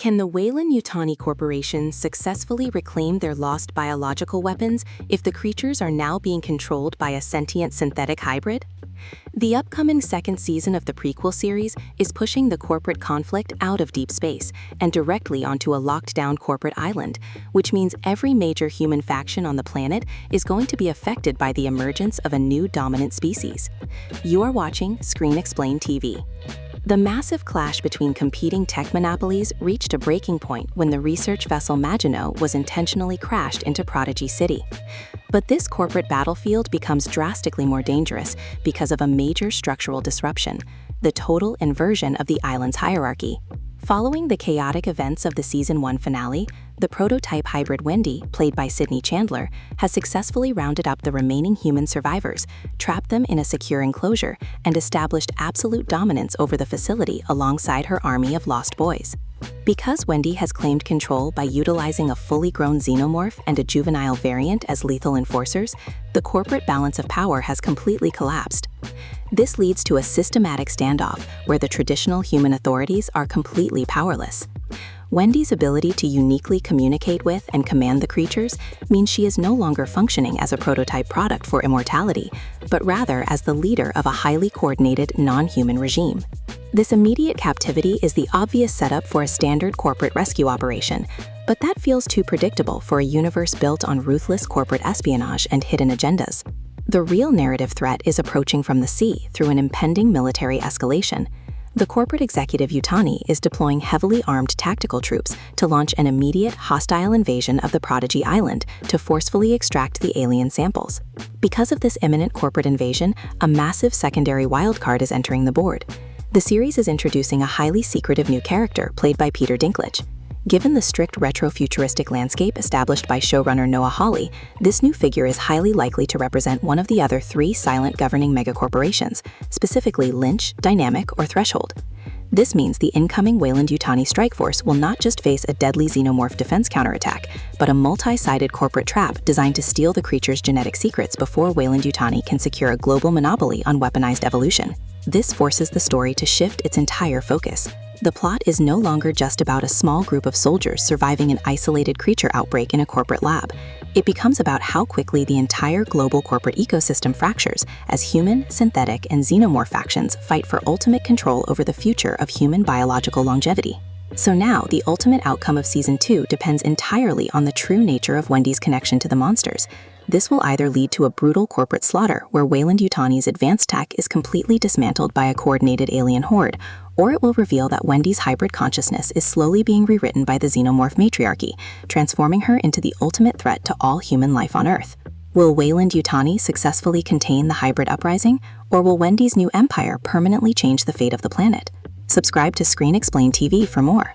Can the Weyland-Yutani Corporation successfully reclaim their lost biological weapons if the creatures are now being controlled by a sentient synthetic hybrid? The upcoming second season of the prequel series is pushing the corporate conflict out of deep space and directly onto a locked-down corporate island, which means every major human faction on the planet is going to be affected by the emergence of a new dominant species. You are watching Screen Explain TV. The massive clash between competing tech monopolies reached a breaking point when the research vessel Maginot was intentionally crashed into Prodigy City. But this corporate battlefield becomes drastically more dangerous because of a major structural disruption, the total inversion of the island's hierarchy. Following the chaotic events of the Season 1 finale, the prototype hybrid Wendy, played by Sydney Chandler, has successfully rounded up the remaining human survivors, trapped them in a secure enclosure, and established absolute dominance over the facility alongside her army of lost boys. Because Wendy has claimed control by utilizing a fully grown xenomorph and a juvenile variant as lethal enforcers, the corporate balance of power has completely collapsed. This leads to a systematic standoff where the traditional human authorities are completely powerless. Wendy's ability to uniquely communicate with and command the creatures means she is no longer functioning as a prototype product for immortality, but rather as the leader of a highly coordinated, non-human regime. This immediate captivity is the obvious setup for a standard corporate rescue operation, but that feels too predictable for a universe built on ruthless corporate espionage and hidden agendas. The real narrative threat is approaching from the sea through an impending military escalation. The corporate executive Yutani is deploying heavily armed tactical troops to launch an immediate hostile invasion of the Prodigy Island to forcefully extract the alien samples. Because of this imminent corporate invasion, a massive secondary wildcard is entering the board. The series is introducing a highly secretive new character played by Peter Dinklage. Given the strict retro-futuristic landscape established by showrunner Noah Hawley, this new figure is highly likely to represent one of the other three silent governing megacorporations, specifically Lynch, Dynamic, or Threshold. This means the incoming Weyland-Yutani strike force will not just face a deadly xenomorph defense counterattack, but a multi-sided corporate trap designed to steal the creature's genetic secrets before Weyland-Yutani can secure a global monopoly on weaponized evolution. This forces the story to shift its entire focus. The plot is no longer just about a small group of soldiers surviving an isolated creature outbreak in a corporate lab. It becomes about how quickly the entire global corporate ecosystem fractures as human, synthetic, and xenomorph factions fight for ultimate control over the future of human biological longevity. So now, the ultimate outcome of Season 2 depends entirely on the true nature of Wendy's connection to the monsters. This will either lead to a brutal corporate slaughter where Weyland-Yutani's advanced tech is completely dismantled by a coordinated alien horde, or it will reveal that Wendy's hybrid consciousness is slowly being rewritten by the xenomorph matriarchy, transforming her into the ultimate threat to all human life on Earth. Will Weyland-Yutani successfully contain the hybrid uprising, or will Wendy's new empire permanently change the fate of the planet? Subscribe to Screen Explain TV for more.